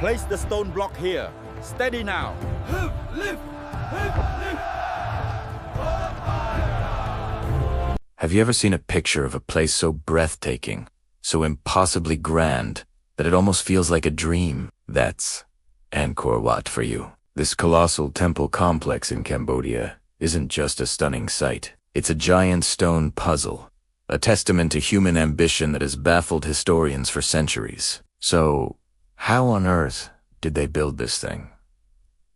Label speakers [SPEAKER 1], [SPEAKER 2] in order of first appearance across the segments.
[SPEAKER 1] Place the stone block here. Steady now.
[SPEAKER 2] Lift!
[SPEAKER 3] Have you ever seen a picture of a place so breathtaking, so impossibly grand, that it almost feels like a dream? That's Angkor Wat for you. This colossal temple complex in Cambodia isn't just a stunning sight. It's a giant stone puzzle, a testament to human ambition that has baffled historians for centuries. So, how on earth did they build this thing?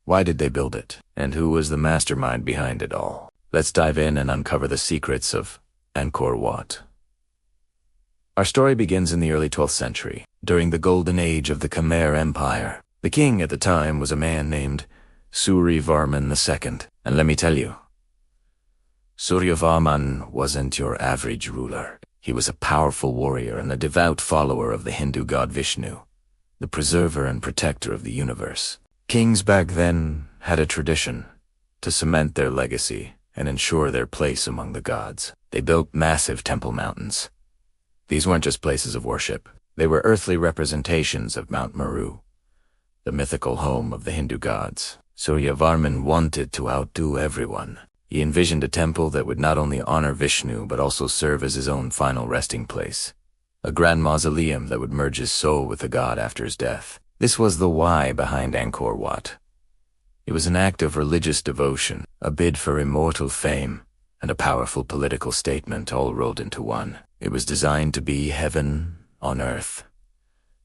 [SPEAKER 3] Why did they build it? And who was the mastermind behind it all? Let's dive in and uncover the secrets of Angkor Wat. Our story begins in the early 12th century, during the golden age of the Khmer Empire. The king at the time was a man named Suryavarman the Second. And let me tell you, Suryavarman wasn't your average ruler. He was a powerful warrior and a devout follower of the Hindu god Vishnu, the preserver and protector of the universe. Kings back then had a tradition to cement their legacy and ensure their place among the gods. They built massive temple mountains. These weren't just places of worship. They were earthly representations of Mount Meru, the mythical home of the Hindu gods. Suryavarman wanted to outdo everyone. He envisioned a temple that would not only honor Vishnu but also serve as his own final resting place, a grand mausoleum that would merge his soul with the god after his death. This was the why behind Angkor Wat. It was an act of religious devotion, a bid for immortal fame, and a powerful political statement all rolled into one. It was designed to be heaven on earth.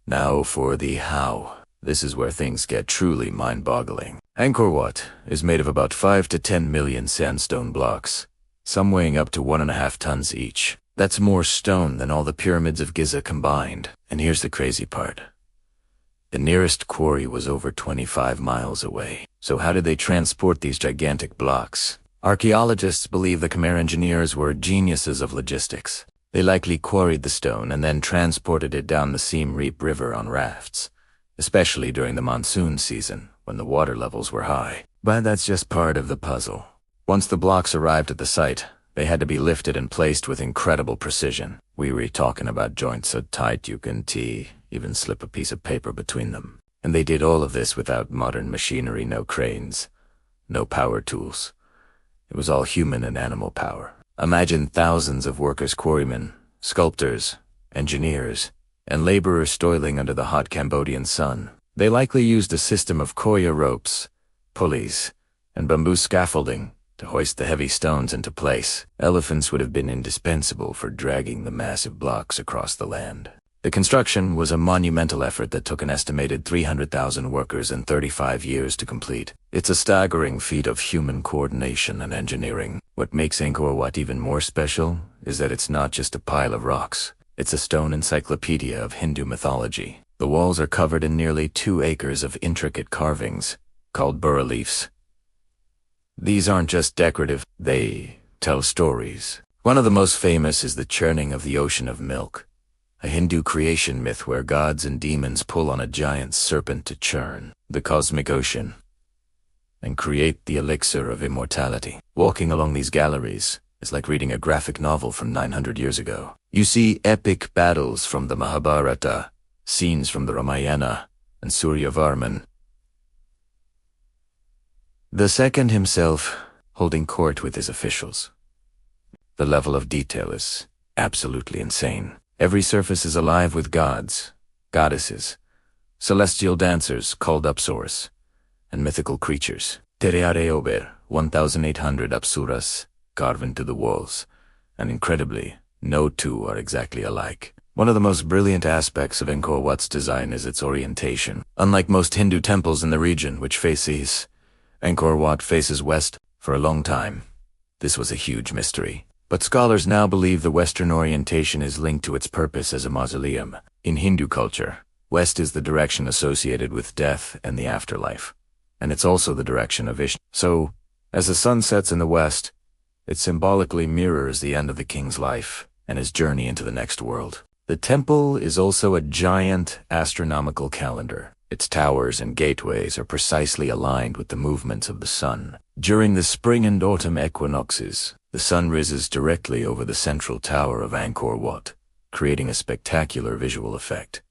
[SPEAKER 3] Now for the how. This is where things get truly mind-boggling. Angkor Wat is made of about 5 to 10 million sandstone blocks, some weighing up to 1.5 tons each. That's more stone than all the pyramids of Giza combined. And here's the crazy part. The nearest quarry was over 25 miles away. So how did they transport these gigantic blocks? Archaeologists believe the Khmer engineers were geniuses of logistics. They likely quarried the stone and then transported it down the Siem Reap River on rafts, especially during the monsoon season when the water levels were high. But that's just part of the puzzle. Once the blocks arrived at the site, they had to be lifted and placed with incredible precision. We were talking about joints so tight you can even slip a piece of paper between them. And they did all of this without modern machinery, no cranes, no power tools. It was all human and animal power. Imagine thousands of workers, quarrymen, sculptors, engineers, and laborers toiling under the hot Cambodian sun. They likely used a system of koya ropes, pulleys, and bamboo scaffolding to hoist the heavy stones into place. Elephants would have been indispensable for dragging the massive blocks across the land. The construction was a monumental effort that took an estimated 300,000 workers and 35 years to complete. It's a staggering feat of human coordination and engineering. What makes Angkor Wat even more special is that it's not just a pile of rocks. It's a stone encyclopedia of Hindu mythology. The walls are covered in nearly 2 acres of intricate carvings, called bas-reliefs. These aren't just decorative, they tell stories. One of the most famous is the churning of the ocean of milk, a Hindu creation myth where gods and demons pull on a giant serpent to churn the cosmic ocean and create the elixir of immortality. Walking along these galleries is like reading a graphic novel from 900 years ago. You see epic battles from the Mahabharata, scenes from the Ramayana, and Suryavarman the Second himself holding court with his officials. The level of detail is absolutely insane. Every surface is alive with gods, goddesses, celestial dancers called apsaras, and mythical creatures. Tereare Ober, 1,800 apsuras carved into the walls, and incredibly, no two are exactly alike. One of the most brilliant aspects of Angkor Wat's design is its orientation. Unlike most Hindu temples in the region, which face east, Angkor Wat faces west. For a long time, this was a huge mystery. But scholars now believe the Western orientation is linked to its purpose as a mausoleum. In Hindu culture, west is the direction associated with death and the afterlife, and it's also the direction of Vishnu. So, as the sun sets in the west, it symbolically mirrors the end of the king's life and his journey into the next world. The temple is also a giant astronomical calendar. Its towers and gateways are precisely aligned with the movements of the sun. During the spring and autumn equinoxes, the sun rises directly over the central tower of Angkor Wat, creating a spectacular visual effect.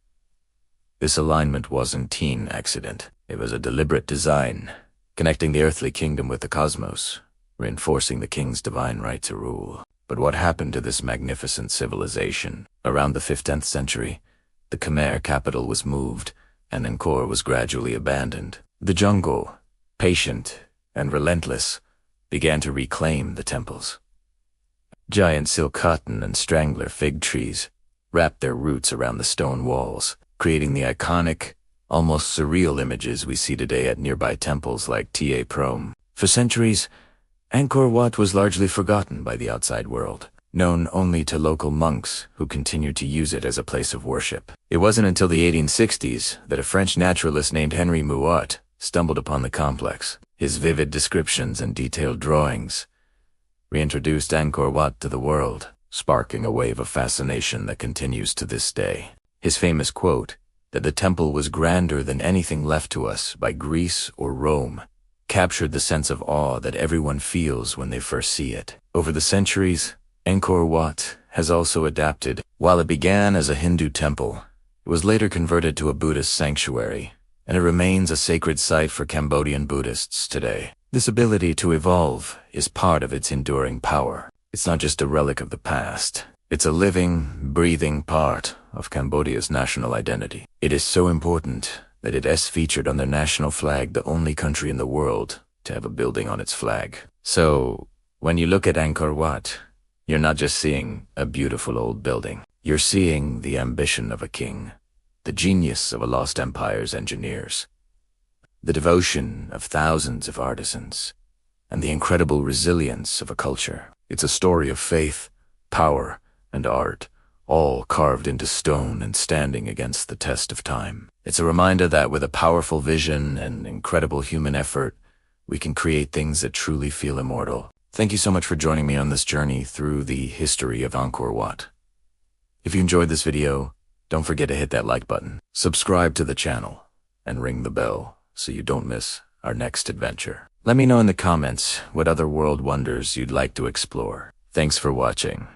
[SPEAKER 3] This alignment wasn't an accident. It was a deliberate design, connecting the earthly kingdom with the cosmos, reinforcing the king's divine right to rule. But what happened to this magnificent civilization? Around the 15th century, the Khmer capital was moved, and Angkor was gradually abandoned. The jungle, patient and relentless, began to reclaim the temples. Giant silk cotton and strangler fig trees wrapped their roots around the stone walls, creating the iconic, almost surreal images we see today at nearby temples like Ta Prohm. For centuries, Angkor Wat was largely forgotten by the outside world, known only to local monks who continued to use it as a place of worship. It wasn't until the 1860s that a French naturalist named Henri Mouat stumbled upon the complex. His vivid descriptions and detailed drawings reintroduced Angkor Wat to the world, sparking a wave of fascination that continues to this day. His famous quote, that the temple was grander than anything left to us by Greece or Rome, captured the sense of awe that everyone feels when they first see it. Over the centuries, Angkor Wat has also adapted. While it began as a Hindu temple, it was later converted to a Buddhist sanctuary, and it remains a sacred site for Cambodian Buddhists today. This ability to evolve is part of its enduring power. It's not just a relic of the past. It's a living, breathing part of Cambodia's national identity. It is so important that it is featured on their national flag, the only country in the world to have a building on its flag. So, when you look at Angkor Wat, you're not just seeing a beautiful old building. You're seeing the ambition of a king, the genius of a lost empire's engineers, the devotion of thousands of artisans, and the incredible resilience of a culture. It's a story of faith, power, and art, all carved into stone and standing against the test of time. It's a reminder that with a powerful vision and incredible human effort, we can create things that truly feel immortal. Thank you so much for joining me on this journey through the history of Angkor Wat. If you enjoyed this video, don't forget to hit that like button, subscribe to the channel, and ring the bell so you don't miss our next adventure. Let me know in the comments what other world wonders you'd like to explore. Thanks for watching.